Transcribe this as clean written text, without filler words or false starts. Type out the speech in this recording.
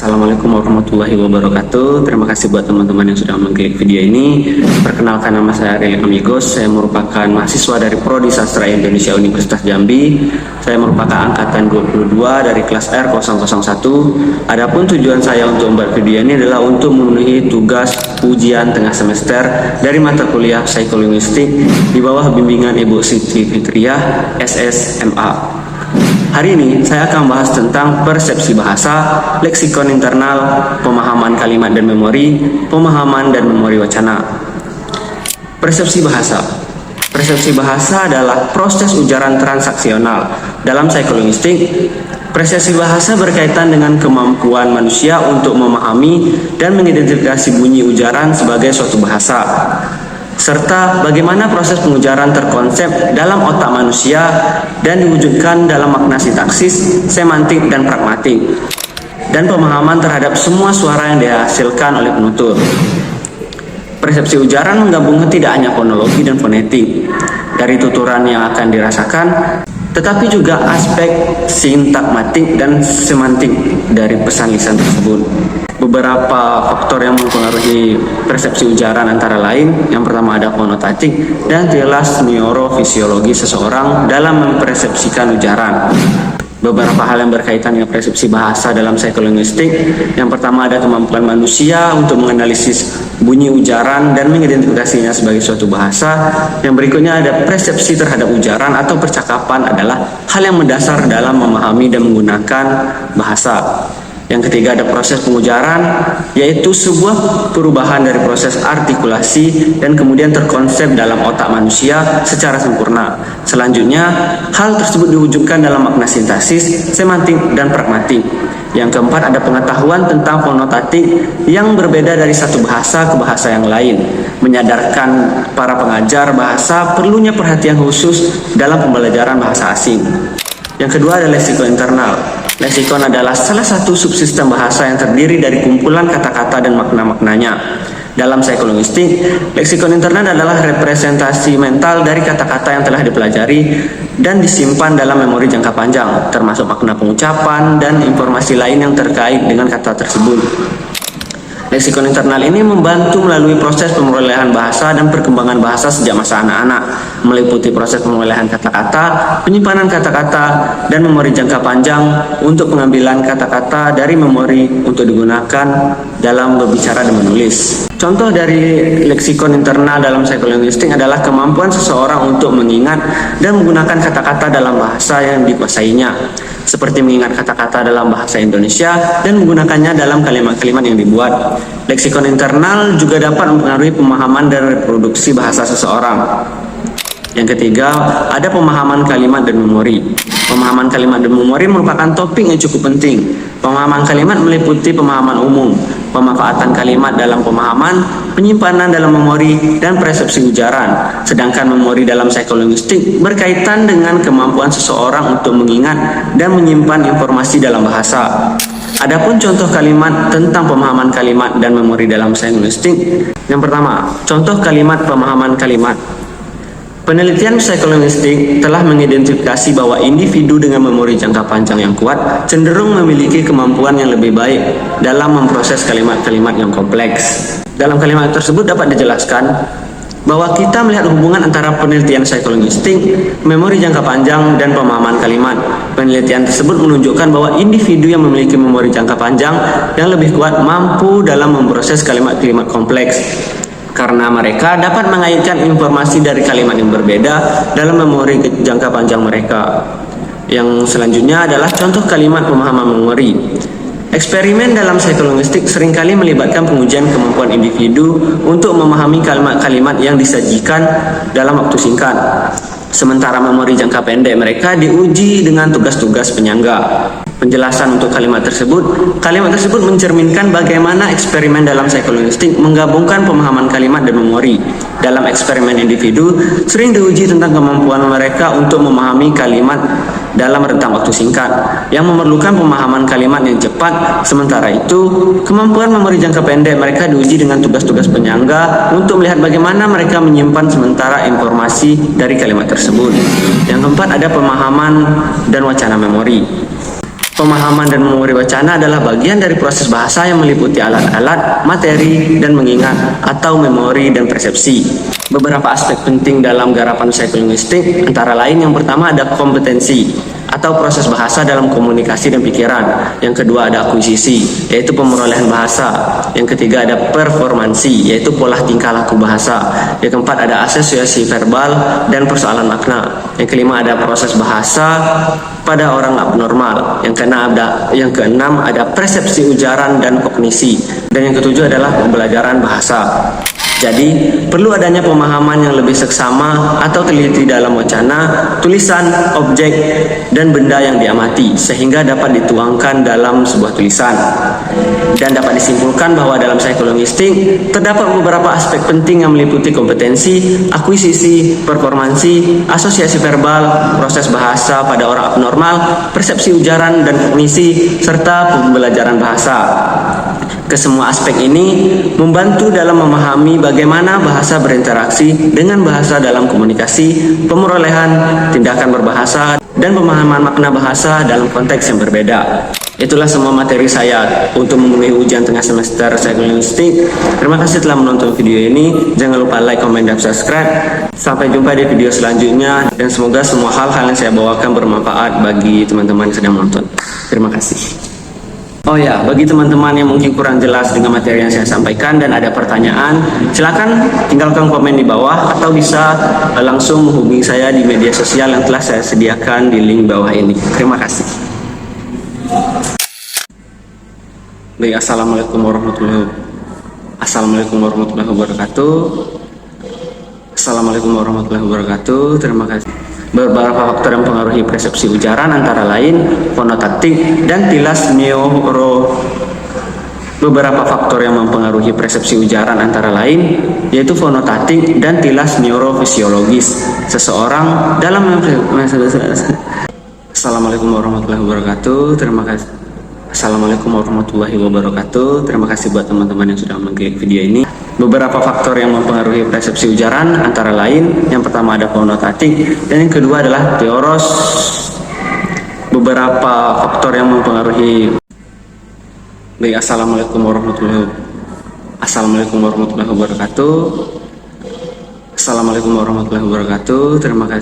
Assalamualaikum warahmatullahi wabarakatuh. Terima kasih buat teman-teman yang sudah mengklik video ini. Perkenalkan, nama saya Ariel Amigos. Saya merupakan mahasiswa dari Prodi Sastra Indonesia Universitas Jambi. Saya merupakan angkatan 22 dari kelas R001. Adapun tujuan saya untuk membuat video ini adalah untuk memenuhi tugas ujian tengah semester dari mata kuliah psikolinguistik di bawah bimbingan Ibu Siti Fitriah, SSMA. Hari ini saya akan bahas tentang persepsi bahasa, leksikon internal, pemahaman kalimat dan memori, pemahaman dan memori wacana. Persepsi bahasa. Persepsi bahasa adalah proses ujaran transaksional. Dalam psikolinguistik, persepsi bahasa berkaitan dengan kemampuan manusia untuk memahami dan mengidentifikasi bunyi ujaran sebagai suatu bahasa, serta bagaimana proses pengujaran terkonsep dalam otak manusia dan diwujudkan dalam makna sintaksis, semantik, dan pragmatik, dan pemahaman terhadap semua suara yang dihasilkan oleh penutur. Persepsi ujaran menggabungkan tidak hanya fonologi dan fonetik dari tuturan yang akan dirasakan, tetapi juga aspek sintakmatik dan semantik dari pesan lisan tersebut. Beberapa faktor yang mempengaruhi persepsi ujaran antara lain, yang pertama ada konotatik dan tilas neurofisiologi seseorang dalam mempersepsikan ujaran. Beberapa hal yang berkaitan dengan persepsi bahasa dalam psikolinguistik, yang pertama ada kemampuan manusia untuk menganalisis bunyi ujaran dan mengidentifikasinya sebagai suatu bahasa. Yang berikutnya ada persepsi terhadap ujaran atau percakapan adalah hal yang mendasar dalam memahami dan menggunakan bahasa. Yang ketiga ada proses pengujaran, yaitu sebuah perubahan dari proses artikulasi dan kemudian terkonsep dalam otak manusia secara sempurna. Selanjutnya, hal tersebut diwujudkan dalam makna sintaksis, semantik, dan pragmatik. Yang keempat ada pengetahuan tentang fonotatik yang berbeda dari satu bahasa ke bahasa yang lain, menyadarkan para pengajar bahasa perlunya perhatian khusus dalam pembelajaran bahasa asing. Yang kedua ada leksikon internal. Leksikon adalah salah satu subsistem bahasa yang terdiri dari kumpulan kata-kata dan makna-maknanya. Dalam psikolinguistik, leksikon internal adalah representasi mental dari kata-kata yang telah dipelajari dan disimpan dalam memori jangka panjang, termasuk makna pengucapan dan informasi lain yang terkait dengan kata tersebut. Leksikon internal ini membantu melalui proses pemerolehan bahasa dan perkembangan bahasa sejak masa anak-anak, meliputi proses pemerolehan kata-kata, penyimpanan kata-kata, dan memori jangka panjang untuk pengambilan kata-kata dari memori untuk digunakan dalam berbicara dan menulis. Contoh dari leksikon internal dalam psikolinguistik adalah kemampuan seseorang untuk mengingat dan menggunakan kata-kata dalam bahasa yang dikuasainya, seperti mengingat kata-kata dalam bahasa Indonesia dan menggunakannya dalam kalimat-kalimat yang dibuat. Leksikon internal juga dapat mempengaruhi pemahaman dan reproduksi bahasa seseorang. Yang ketiga, ada pemahaman kalimat dan memori. Pemahaman kalimat dan memori merupakan topik yang cukup penting. Pemahaman kalimat meliputi pemahaman umum, pemanfaatan kalimat dalam pemahaman, penyimpanan dalam memori, dan persepsi ujaran. Sedangkan memori dalam psikolinguistik berkaitan dengan kemampuan seseorang untuk mengingat dan menyimpan informasi dalam bahasa. Adapun contoh kalimat tentang pemahaman kalimat dan memori dalam psikolinguistik, yang pertama, contoh kalimat pemahaman kalimat. Penelitian psikolinguistik telah mengidentifikasi bahwa individu dengan memori jangka panjang yang kuat cenderung memiliki kemampuan yang lebih baik dalam memproses kalimat-kalimat yang kompleks. Dalam kalimat tersebut dapat dijelaskan bahwa kita melihat hubungan antara penelitian psikolinguistik, memori jangka panjang, dan pemahaman kalimat. Penelitian tersebut menunjukkan bahwa individu yang memiliki memori jangka panjang yang lebih kuat mampu dalam memproses kalimat-kalimat kompleks, karena mereka dapat mengaitkan informasi dari kalimat yang berbeda dalam memori jangka panjang mereka. Yang selanjutnya adalah contoh kalimat pemahaman memori. Eksperimen dalam psikolinguistik seringkali melibatkan pengujian kemampuan individu untuk memahami kalimat-kalimat yang disajikan dalam waktu singkat. Sementara memori jangka pendek mereka diuji dengan tugas-tugas penyangga. Penjelasan untuk kalimat tersebut mencerminkan bagaimana eksperimen dalam psikolinguistik menggabungkan pemahaman kalimat dan memori. Dalam eksperimen individu, sering diuji tentang kemampuan mereka untuk memahami kalimat dalam rentang waktu singkat, yang memerlukan pemahaman kalimat yang cepat. Sementara itu, kemampuan memori jangka pendek mereka diuji dengan tugas-tugas penyangga untuk melihat bagaimana mereka menyimpan sementara informasi dari kalimat tersebut. Yang keempat ada pemahaman dan wacana memori. Pemahaman dan memori wacana adalah bagian dari proses bahasa yang meliputi alat-alat, materi, dan mengingat atau memori dan persepsi. Beberapa aspek penting dalam garapan psikolinguistik antara lain yang pertama ada kompetensi atau proses bahasa dalam komunikasi dan pikiran. Yang kedua ada akuisisi, yaitu pemerolehan bahasa. Yang ketiga ada performansi, yaitu pola tingkah laku bahasa. Yang keempat ada asosiasi verbal dan persoalan makna. Yang kelima ada proses bahasa pada orang abnormal. Yang keenam ada persepsi ujaran dan kognisi. Dan yang ketujuh adalah pembelajaran bahasa. Jadi, perlu adanya pemahaman yang lebih seksama atau teliti dalam wacana, tulisan, objek, dan benda yang diamati, sehingga dapat dituangkan dalam sebuah tulisan. Dan dapat disimpulkan bahwa dalam psikolinguistik, terdapat beberapa aspek penting yang meliputi kompetensi, akuisisi, performansi, asosiasi verbal, proses bahasa pada orang abnormal, persepsi ujaran dan kognisi, serta pembelajaran bahasa. Kesemua aspek ini membantu dalam memahami bagaimana bahasa berinteraksi dengan bahasa dalam komunikasi, pemerolehan, tindakan berbahasa, dan pemahaman makna bahasa dalam konteks yang berbeda. Itulah semua materi saya untuk memenuhi ujian tengah semester psikolinguistik. Terima kasih telah menonton video ini. Jangan lupa like, comment, dan subscribe. Sampai jumpa di video selanjutnya. Dan semoga semua hal-hal yang saya bawakan bermanfaat bagi teman-teman yang sedang menonton. Terima kasih. Oh ya, bagi teman-teman yang mungkin kurang jelas dengan materi yang saya sampaikan dan ada pertanyaan, silakan tinggalkan komen di bawah atau bisa langsung menghubungi saya di media sosial yang telah saya sediakan di link bawah ini. Terima kasih. Baik, Assalamualaikum warahmatullahi wabarakatuh. Assalamualaikum warahmatullahi wabarakatuh. Terima kasih. Beberapa faktor yang mempengaruhi persepsi ujaran antara lain fonotaktik dan tilas neuro. Beberapa faktor yang mempengaruhi persepsi ujaran antara lain yaitu fonotaktik dan tilas neurofisiologis seseorang dalam. Assalamualaikum warahmatullahi wabarakatuh. Terima kasih. Assalamualaikum warahmatullahi wabarakatuh. Terima kasih buat teman-teman yang sudah mengklik video ini. Beberapa faktor yang mempengaruhi persepsi ujaran antara lain yang pertama ada fonotaktik dan yang kedua adalah teoros. Beberapa faktor yang mempengaruhi. Baik, Assalamualaikum warahmatullahi wabarakatuh. Assalamualaikum warahmatullahi wabarakatuh. Terima kasih.